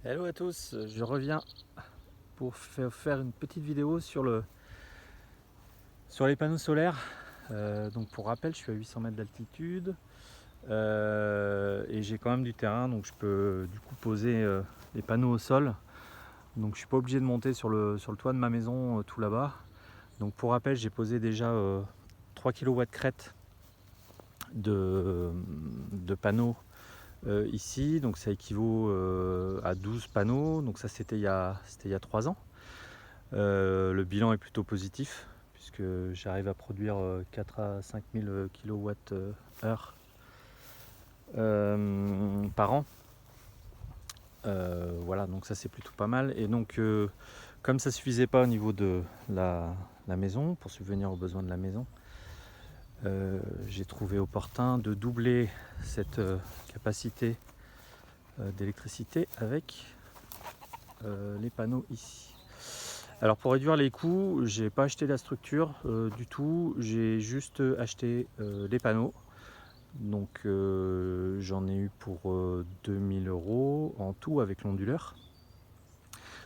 Hello à tous, je reviens pour faire une petite vidéo sur les panneaux solaires. Donc pour rappel, je suis à 800 mètres d'altitude et j'ai quand même du terrain, donc je peux du coup poser les panneaux au sol. Donc je suis pas obligé de monter sur le toit de ma maison tout là-bas. Donc pour rappel, j'ai posé déjà 3 kW crête de panneaux ici, donc ça équivaut à 12 panneaux, donc ça c'était il y a 3 ans. Le bilan est plutôt positif puisque j'arrive à produire 4 à 5 000 kWh par an. Voilà, donc ça c'est plutôt pas mal. Et donc comme ça suffisait pas au niveau de la maison, pour subvenir aux besoins de la maison, j'ai trouvé opportun de doubler cette capacité d'électricité avec les panneaux ici. Alors pour réduire les coûts, j'ai pas acheté la structure du tout, j'ai juste acheté les panneaux. Donc j'en ai eu pour 2000 € en tout avec l'onduleur.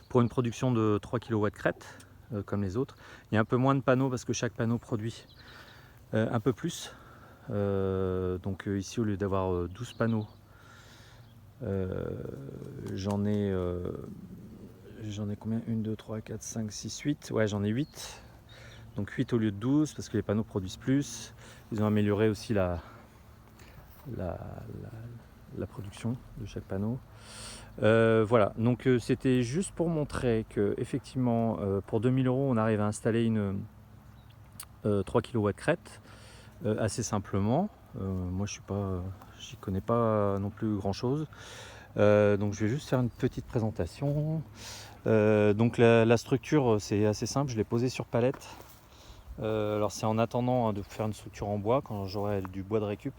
Pour une production de 3 kW crête, comme les autres. Il y a un peu moins de panneaux parce que chaque panneau produit un peu plus. Donc ici au lieu d'avoir 12 panneaux, j'en ai combien? 1, 2, 3, 4, 5, 6, 8. Ouais, j'en ai 8. Donc 8 au lieu de 12 parce que les panneaux produisent plus. Ils ont amélioré aussi la production de chaque panneau. Voilà, donc c'était juste pour montrer que effectivement pour 2000 € on arrive à installer une 3 kW crête assez simplement. Moi j'y connais pas non plus grand chose. Donc je vais juste faire une petite présentation. Donc la structure c'est assez simple, je l'ai posée sur palette. Alors c'est en attendant de faire une structure en bois quand j'aurai du bois de récup,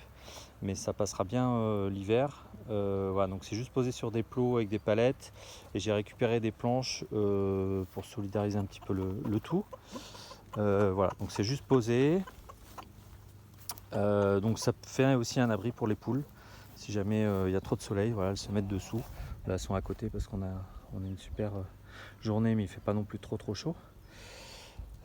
mais ça passera bien l'hiver. Voilà, donc c'est juste posé sur des plots avec des palettes et j'ai récupéré des planches pour solidariser un petit peu le tout. Voilà, donc c'est juste posé. Donc ça fait aussi un abri pour les poules si jamais il y a trop de soleil. Voilà, elles se mettent dessous. Là elles sont à côté parce qu'on a une super journée, mais il fait pas non plus trop chaud.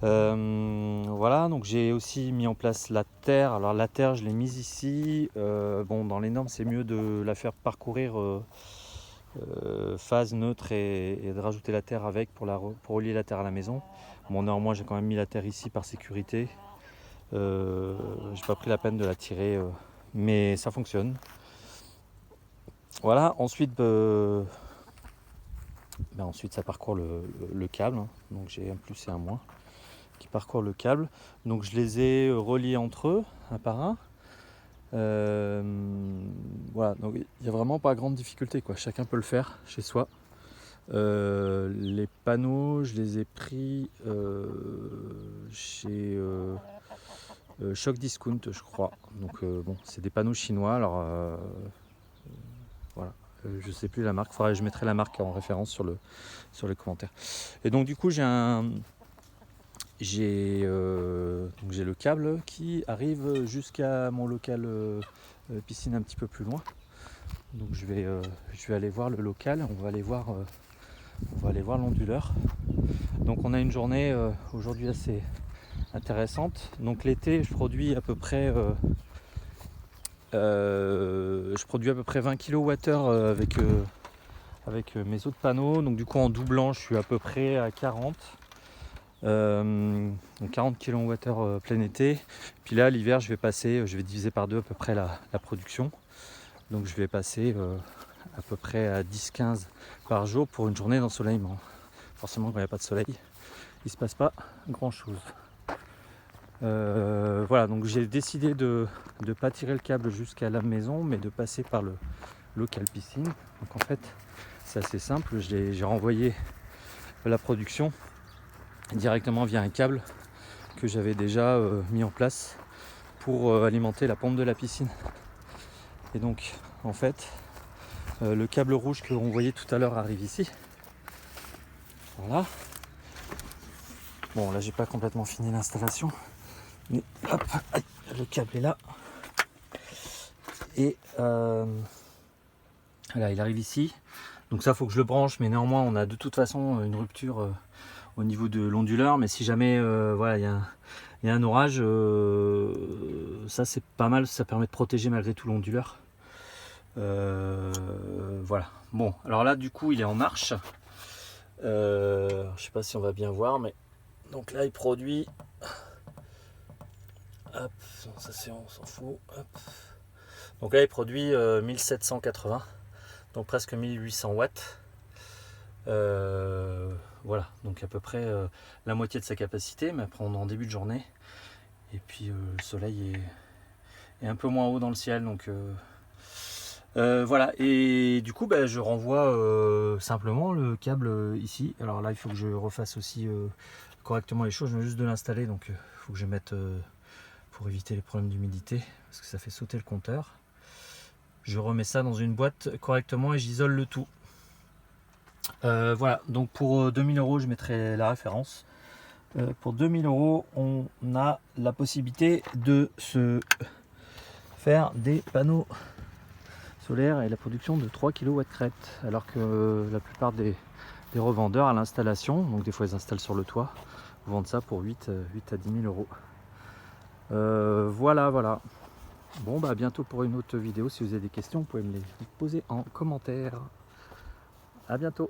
Voilà, donc j'ai aussi mis en place la terre. Alors la terre je l'ai mise ici. Bon, dans les normes c'est mieux de la faire parcourir phase neutre et de rajouter la terre avec pour relier la terre à la maison. Bon, néanmoins j'ai quand même mis la terre ici par sécurité. J'ai pas pris la peine de la tirer, mais ça fonctionne. Voilà, ensuite ensuite ça parcourt le câble, hein. Donc j'ai un plus et un moins qui parcourent le câble. Donc je les ai reliés entre eux, un par un. Voilà, donc il n'y a vraiment pas grande difficulté, quoi. Chacun peut le faire chez soi. Les panneaux, je les ai pris chez Shock Discount, je crois. Donc bon, c'est des panneaux chinois. Alors voilà, je sais plus la marque. Je mettrai la marque en référence sur les commentaires. Et donc du coup, j'ai le câble qui arrive jusqu'à mon local piscine un petit peu plus loin. Donc je vais aller voir le local, on va aller voir l'onduleur. Donc on a une journée aujourd'hui assez intéressante. Donc l'été je produis à peu près 20 kWh avec mes autres panneaux. Donc du coup en doublant je suis à peu près à 40. Donc 40 kWh plein été. Puis là l'hiver je vais diviser par deux à peu près la production. Donc je vais passer à peu près à 10-15 par jour pour une journée d'ensoleillement. Forcément quand il n'y a pas de soleil, il ne se passe pas grand chose. Voilà, donc j'ai décidé de ne pas tirer le câble jusqu'à la maison, mais de passer par le local piscine. Donc en fait c'est assez simple, j'ai renvoyé la production directement via un câble que j'avais déjà mis en place pour alimenter la pompe de la piscine. Et donc en fait le câble rouge que l'on voyait tout à l'heure arrive ici. Voilà. Bon là j'ai pas complètement fini l'installation, mais hop, le câble est là. Et là il arrive ici. Donc ça, faut que je le branche, mais néanmoins on a de toute façon une rupture au niveau de l'onduleur. Mais si jamais voilà, il y a un orage, ça c'est pas mal, ça permet de protéger malgré tout l'onduleur. Voilà. Bon, alors là du coup il est en marche. Je sais pas si on va bien voir, mais donc là il produit. Hop, ça c'est on s'en fout. Hop. Donc là il produit 1780, donc presque 1800 watts. Voilà, donc à peu près la moitié de sa capacité, mais après on est en début de journée. Et puis le soleil est un peu moins haut dans le ciel, donc voilà. Et du coup je renvoie simplement le câble ici. Alors là il faut que je refasse aussi correctement les choses, je viens juste de l'installer, donc il faut que je mette pour éviter les problèmes d'humidité, parce que ça fait sauter le compteur. Je remets ça dans une boîte correctement et j'isole le tout. Voilà, donc pour 2000 €, je mettrai la référence. Pour 2000 €, on a la possibilité de se faire des panneaux solaires et la production de 3 kW crête, alors que la plupart des revendeurs à l'installation, donc des fois ils installent sur le toit, vendent ça pour 8 à 10 000 €. Voilà. Bon, à bientôt pour une autre vidéo. Si vous avez des questions, vous pouvez me les poser en commentaire. À bientôt.